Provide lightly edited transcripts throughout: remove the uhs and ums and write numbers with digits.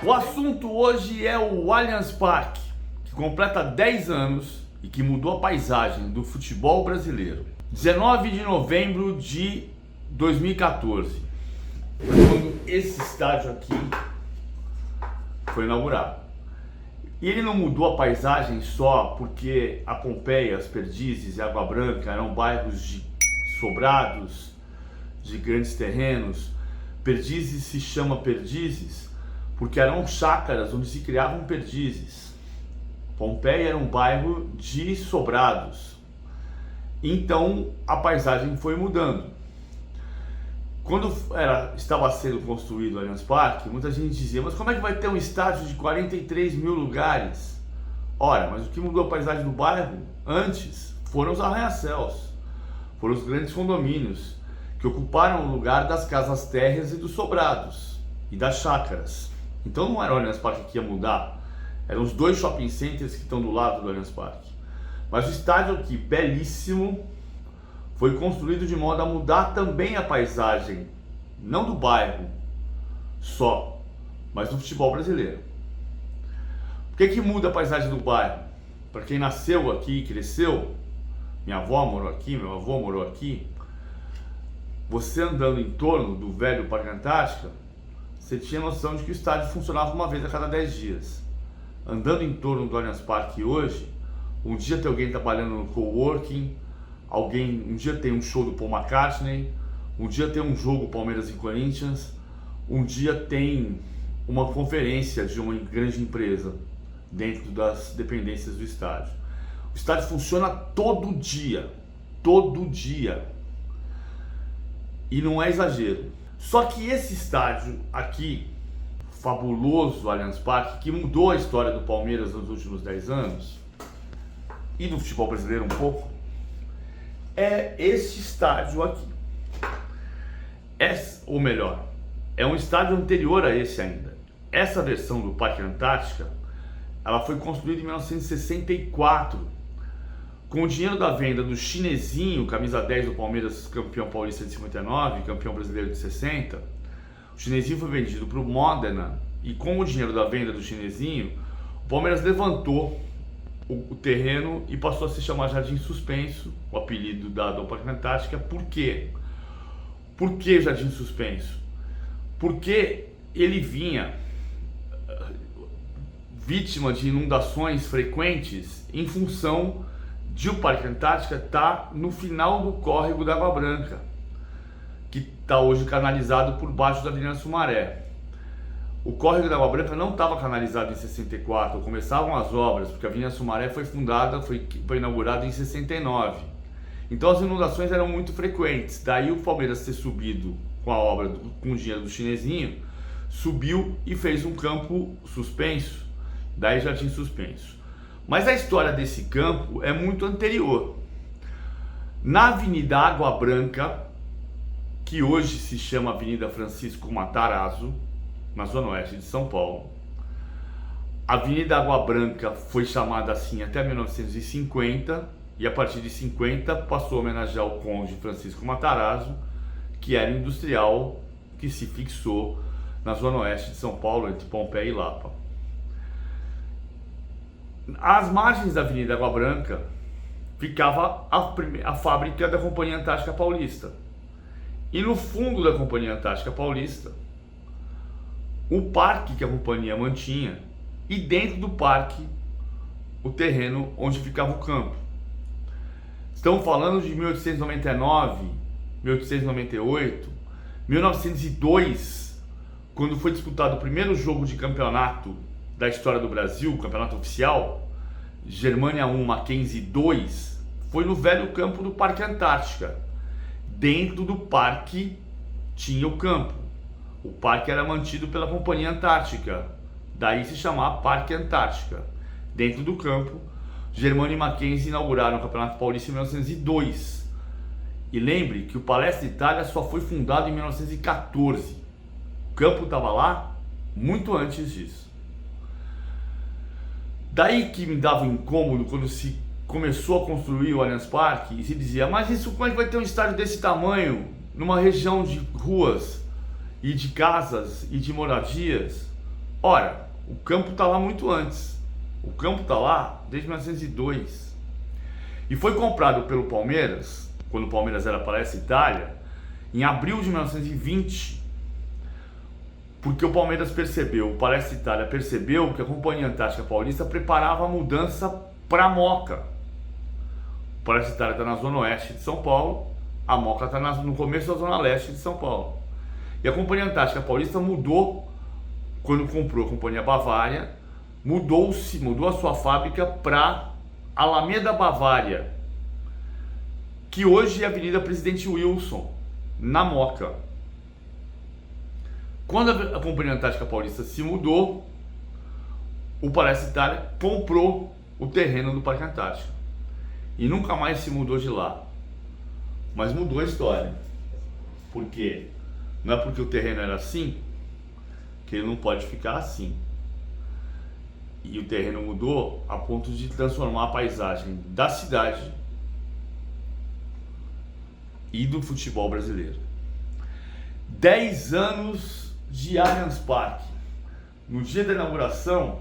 O assunto hoje é o Allianz Parque, que completa 10 anos e que mudou a paisagem do futebol brasileiro. 19 de novembro de 2014, quando esse estádio aqui foi inaugurado. E ele não mudou a paisagem só porque a Pompeia, as Perdizes e Água Branca eram bairros sobrados, de grandes terrenos. Perdizes se chama Perdizes porque eram chácaras onde se criavam perdizes. Pompeia era um bairro de sobrados. Então a paisagem foi mudando. Quando estava sendo construído o Allianz Parque, muita gente dizia: mas como é que vai ter um estádio de 43 mil lugares? Ora, mas o que mudou a paisagem do bairro antes foram os arranha-céus, foram os grandes condomínios que ocuparam o lugar das casas térreas e dos sobrados e das chácaras. Então não era o Allianz Parque que ia mudar, eram os dois shopping centers que estão do lado do Allianz Parque. Mas o estádio aqui, belíssimo, foi construído de modo a mudar também a paisagem, não do bairro só, mas do futebol brasileiro. Por que muda a paisagem do bairro? Para quem nasceu aqui, cresceu, minha avó morou aqui, meu avô morou aqui, você andando em torno do velho Parque Antártica, você tinha noção de que o estádio funcionava uma vez a cada 10 dias. Andando em torno do Allianz Parque hoje, um dia tem alguém trabalhando no coworking, um dia tem um show do Paul McCartney, um dia tem um jogo Palmeiras e Corinthians, um dia tem uma conferência de uma grande empresa dentro das dependências do estádio. O estádio funciona todo dia, e não é exagero. Só que esse estádio aqui, fabuloso Allianz Parque, que mudou a história do Palmeiras nos últimos 10 anos, e do futebol brasileiro um pouco, é este estádio aqui. Ou melhor, é um estádio anterior a esse ainda. Essa versão do Parque Antártica, ela foi construída em 1964, com o dinheiro da venda do Chinesinho, camisa 10 do Palmeiras, campeão paulista de 59, campeão brasileiro de 60. O Chinesinho foi vendido para o Modena e com o dinheiro da venda do Chinesinho, o Palmeiras levantou o terreno e passou a se chamar Jardim Suspenso, o apelido dado ao Parque Antártica. Por quê? Por que Jardim Suspenso? Porque ele vinha vítima de inundações frequentes em função de o Parque Antártica estar no final do córrego da Água Branca, que está hoje canalizado por baixo da Avenida Sumaré. O córrego da Água Branca não estava canalizado em 64, começavam as obras, porque a Avenida Sumaré foi inaugurada em 69. Então as inundações eram muito frequentes, daí o Palmeiras ter subido com a obra, com o dinheiro do Chinesinho, subiu e fez um campo suspenso, daí Jardim Suspenso. Mas a história desse campo é muito anterior. Na Avenida Água Branca, que hoje se chama Avenida Francisco Matarazzo, na zona oeste de São Paulo, a Avenida Água Branca foi chamada assim até 1950, e a partir de 50 passou a homenagear o Conde Francisco Matarazzo, que era industrial que se fixou na zona oeste de São Paulo, entre Pompeia e Lapa. Às margens da Avenida Água Branca ficava a fábrica da Companhia Antártica Paulista. E no fundo da Companhia Antártica Paulista, o parque que a companhia mantinha, e dentro do parque, o terreno onde ficava o campo. Estamos falando de 1899, 1898, 1902, quando foi disputado o primeiro jogo de campeonato da história do Brasil, o campeonato oficial, Germânia 1, Mackenzie 2, foi no velho campo do Parque Antártica. Dentro do parque tinha o campo. O parque era mantido pela Companhia Antártica, daí se chamava Parque Antártica. Dentro do campo, Germânia e Mackenzie inauguraram o Campeonato Paulista em 1902. E lembre que o Palestra Itália só foi fundado em 1914. O campo estava lá muito antes disso. Daí que me dava um incômodo quando se começou a construir o Allianz Parque e se dizia: mas isso, como é que vai ter um estádio desse tamanho numa região de ruas e de casas e de moradias? Ora, o campo está lá muito antes. O campo está lá desde 1902. E foi comprado pelo Palmeiras, quando o Palmeiras era Palestra Itália, em abril de 1920. Porque o Palmeiras percebeu, o Palestra Itália percebeu que a Companhia Antártica Paulista preparava a mudança para a Moca. O Palestra Itália está na zona oeste de São Paulo, a Moca está no começo da zona leste de São Paulo. E a Companhia Antártica Paulista mudou, quando comprou a Companhia Bavária, mudou a sua fábrica para Alameda Bavária, que hoje é a Avenida Presidente Wilson, na Moca. Quando a Companhia Antártica Paulista se mudou, o Palestra Itália comprou o terreno do Parque Antártico e nunca mais se mudou de lá. Mas mudou a história. Por quê? Não é porque o terreno era assim que ele não pode ficar assim. E o terreno mudou a ponto de transformar a paisagem da cidade e do futebol brasileiro. 10 anos de Allianz Parque. No dia da inauguração,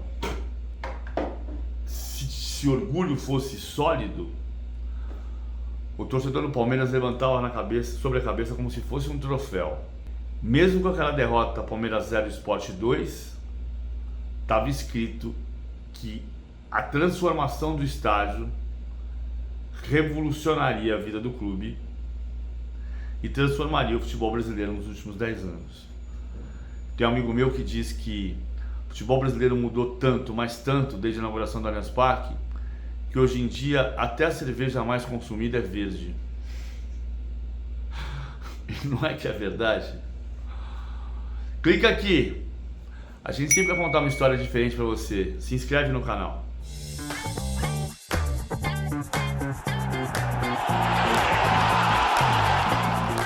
se orgulho fosse sólido, o torcedor do Palmeiras levantava sobre a cabeça como se fosse um troféu. Mesmo com aquela derrota Palmeiras 0 Sport 2, estava escrito que a transformação do estádio revolucionaria a vida do clube e transformaria o futebol brasileiro nos últimos 10 anos. Tem um amigo meu que diz que o futebol brasileiro mudou tanto, mas tanto, desde a inauguração do Allianz Parque, que hoje em dia até a cerveja mais consumida é verde. E não é que é verdade? Clica aqui. A gente sempre vai contar uma história diferente para você. Se inscreve no canal.